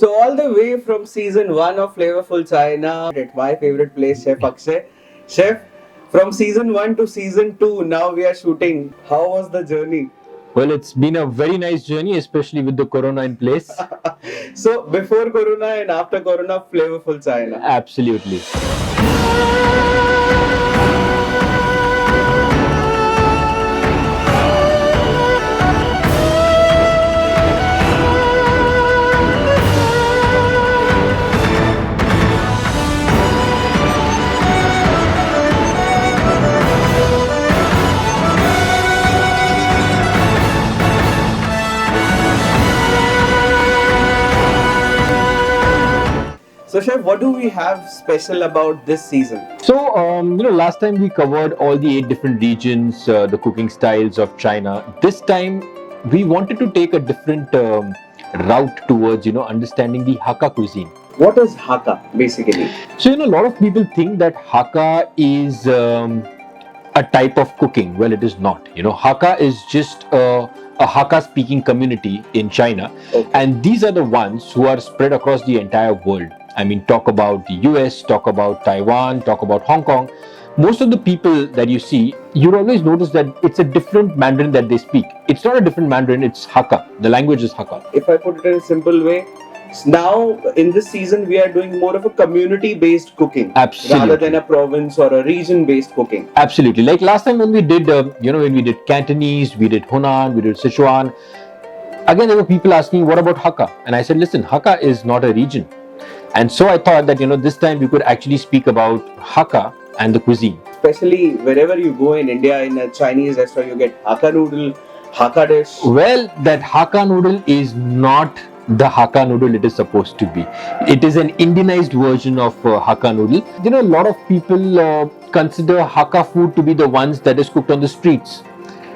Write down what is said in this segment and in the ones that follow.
So all the way from season 1 of Flavorful China at my favorite place, Chef Akshay. Chef, from season 1 to season 2, now we are shooting. How was the journey? Well, it's been a very nice journey, especially with the corona in place. So before Corona and after Corona, Flavorful China. Absolutely. So Chef, what do we have special about this season? So, last time we covered all the 8 different regions, the cooking styles of China. This time, we wanted to take a different route towards, understanding the Hakka cuisine. What is Hakka basically? So, a lot of people think that Hakka is a type of cooking. Well, it is not. Hakka is just a Hakka speaking community in China. Okay. And these are the ones who are spread across the entire world. I mean, talk about the US, talk about Taiwan, talk about Hong Kong. Most of the people that you see, you'll always notice that it's a different Mandarin that they speak. It's not a different Mandarin, it's Hakka. The language is Hakka. If I put it in a simple way, now in this season we are doing more of a community-based cooking Absolutely. rather than a province or a region-based cooking. Absolutely. Like last time when we did, when we did Cantonese, we did Hunan, we did Sichuan. Again, there were people asking, what about Hakka? And I said, listen, Hakka is not a region. And so I thought that, this time we could actually speak about Hakka and the cuisine. Especially wherever you go in India, in a Chinese restaurant, you get Hakka noodle, Hakka dish. Well, that Hakka noodle is not the Hakka noodle it is supposed to be. It is an Indianized version of Hakka noodle. A lot of people consider Hakka food to be the ones that is cooked on the streets.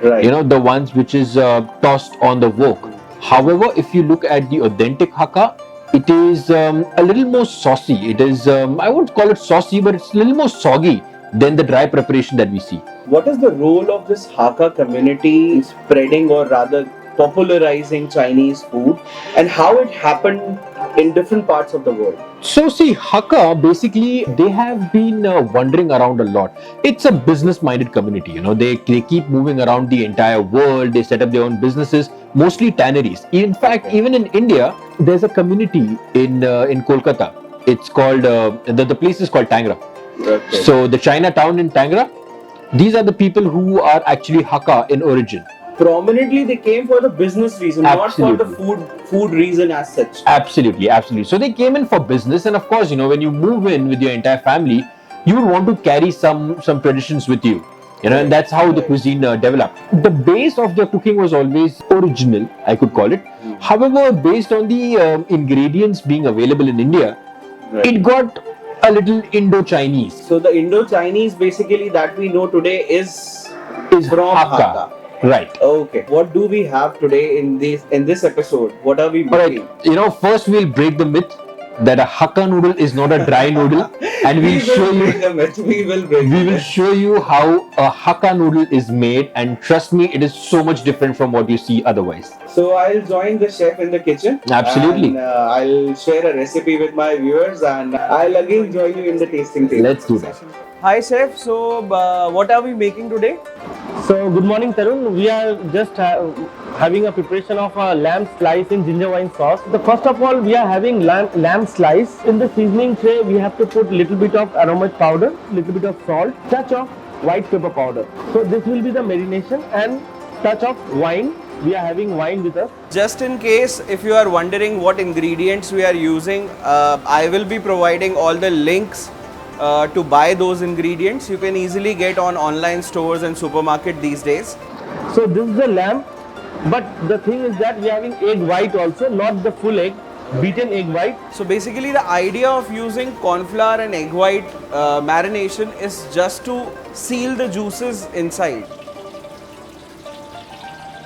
Right. The ones which is tossed on the wok. However, if you look at the authentic Hakka, it is a little more saucy. It is, I won't call it saucy, but it's a little more soggy than the dry preparation that we see. What is the role of this Hakka community in spreading or rather popularizing Chinese food, and how it happened in different parts of the world? So see, Hakka, basically, they have been wandering around a lot. It's a business-minded community, They keep moving around the entire world. They set up their own businesses, mostly tanneries. In fact, even in India, there's a community in Kolkata. It's called, the place is called Tangra. Okay. So the Chinatown in Tangra, these are the people who are actually Hakka in origin. Prominently they came for the business reason, Absolutely. not for the food reason as such. Absolutely. So they came in for business, and of course, when you move in with your entire family, you would want to carry some traditions with you. And that's how the cuisine developed. The base of the cooking was always original, I could call it. However, based on the ingredients being available in India, Right. it got a little Indo-Chinese. So the Indo-Chinese basically that we know today is from Hakka. Hakka. Right. Okay. What do we have today in this episode? What are we making? Alright, first we'll break the myth that a Hakka noodle is not a dry noodle, and We we'll show will you. break the myth. We will break We the will myth. show you how a Hakka noodle is made, and trust me, it is so much different from what you see otherwise. So I'll join the chef in the kitchen. Absolutely. And I'll share a recipe with my viewers, and I'll again join you in the tasting table. Let's do that. Hi chef. So what are we making today? So good morning Tarun, we are just having a preparation of a lamb slice in ginger wine sauce. The first of all we are having lamb slice. In the seasoning tray we have to put little bit of aromatic powder, little bit of salt, touch of white pepper powder. So this will be the marination, and touch of wine. We are having wine with us. Just in case if you are wondering what ingredients we are using, I will be providing all the links to buy those ingredients. You can easily get on online stores and supermarket these days. So this is the lamb, but the thing is that we are having egg white also, not the full egg, beaten egg white. So basically the idea of using corn flour and egg white marination is just to seal the juices inside.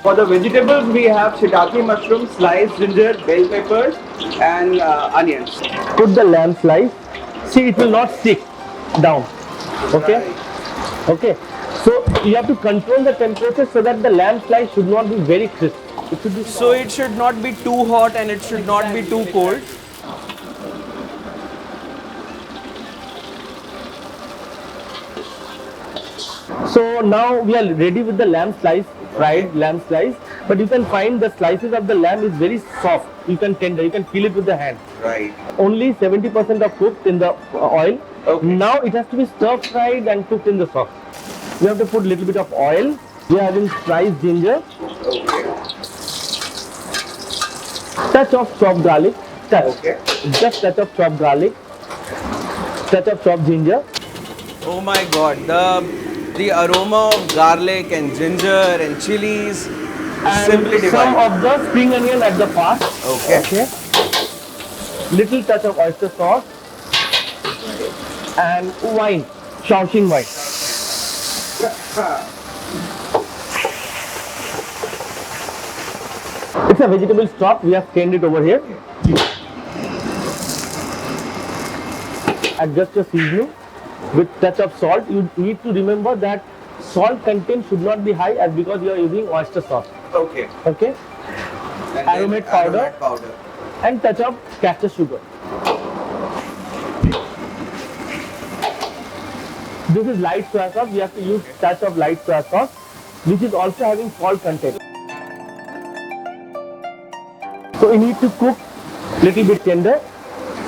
For the vegetables we have shiitake mushroom, sliced ginger, bell peppers and onions. Put the lamb slice. See, it will not stick down. Okay. Okay. So you have to control the temperature so that the lamb slice should not be very crisp. It should be So it should not be too hot and it should not be too cold. So now we are ready with the lamb slice, fried lamb slice. But you can find the slices of the lamb is very soft. You can tender, you can feel it with the hand. Right. Only 70% are cooked in the oil. Okay. Now it has to be stir fried and cooked in the sauce. We have to put little bit of oil. We are having sliced ginger, Okay. touch of chopped garlic, Okay. just touch of chopped garlic, touch of chopped ginger. Oh my god, the aroma of garlic and ginger and chilies is And simply some divine. of the spring onion at the part. Okay. Little touch of oyster sauce and wine, Shaoxing wine. It's a vegetable stock. We have stained it over here. Adjust your seasoning with touch of salt. You need to remember that salt content should not be high as because you are using oyster sauce. Okay. Okay. And then Aromat powder. aromat powder. And touch of castor sugar. This is light soy sauce. We have to use touch of light soy sauce, which is also having salt content. So you need to cook little bit tender.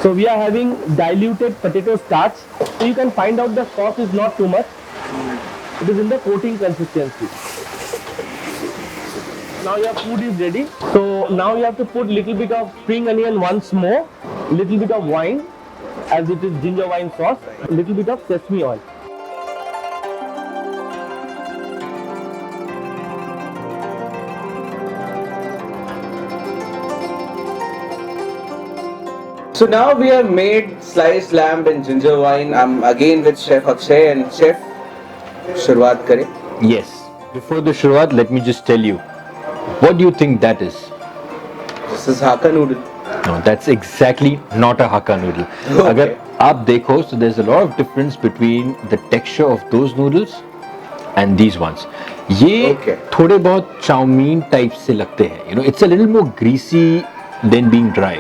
So we are having diluted potato starch. So you can find out the sauce is not too much. It is in the coating consistency. Now your food is ready. So now you have to put little bit of spring onion once more, little bit of wine, as it is ginger wine sauce, little bit of sesame oil. So now we have made sliced lamb and ginger wine. I'm again with Chef Akshay, and Chef, शुरुआत करें. Yes. Before the shurwat, let me just tell you. What do you think that is? This is Hakka noodle. No, that's exactly not a Hakka noodle. Okay. अगर आप देखो, so there's a lot of difference between the texture of those noodles and these ones. ये Okay. थोड़े बहुत chowmein type से लगते हैं. You know, it's a little more greasy than being dry.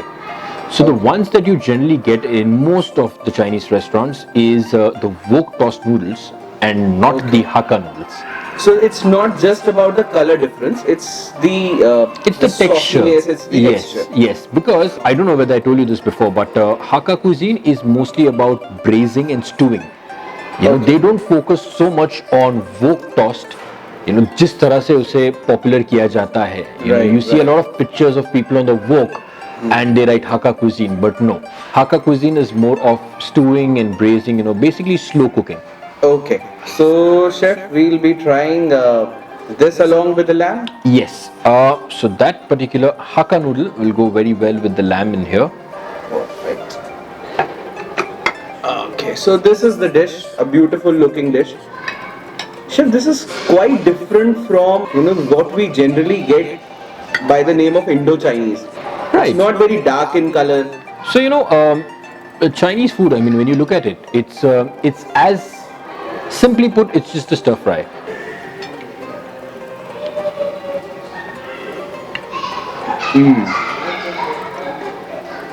So the ones that you generally get in most of the Chinese restaurants is the wok tossed noodles and not the Hakka noodles. So it's not just about the color difference. It's the It's the texture. softiness, it's the Yes, texture. yes. Because I don't know whether I told you this before, but Hakka cuisine is mostly about braising and stewing. You know, Okay. they don't focus so much on wok tossed. You know, जिस तरह से उसे popular किया जाता है. You know, Right, you see a right. lot of pictures of people on the wok, and they write Hakka cuisine, but no. Hakka cuisine is more of stewing and braising. You know, basically slow cooking. Okay. So Chef, we'll be trying this along with the lamb. Yes. So that particular Hakka noodle will go very well with the lamb in here. Perfect. Okay. So this is the dish, a beautiful looking dish. Chef, this is quite different from what we generally get by the name of Indo-Chinese. Right. It's not very dark in color. So Chinese food. I mean, when you look at it, it's as simply put, it's just a stir fry.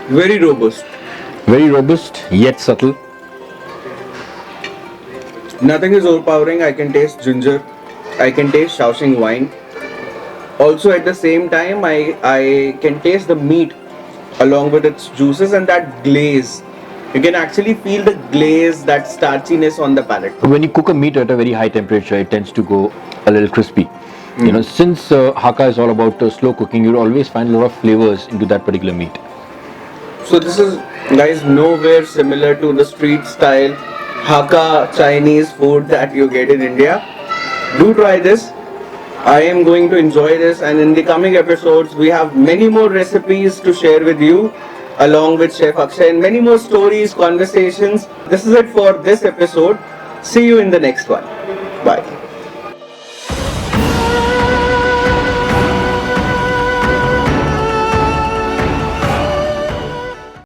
Very robust. Very robust yet subtle. Nothing is overpowering. I can taste ginger. I can taste Shaoxing wine. Also, at the same time, I can taste the meat along with its juices and that glaze. You can actually feel the glaze, that starchiness on the palate. When you cook a meat at a very high temperature, it tends to go a little crispy. You know, since Hakka is all about slow cooking, you'll always find a lot of flavors into that particular meat. So this is, guys, nowhere similar to the street style Hakka Chinese food that you get in India. Do try this. I am going to enjoy this, and in the coming episodes we have many more recipes to share with you along with Chef Akshay and many more stories, conversations. This is it for this episode. See you in the next one. Bye.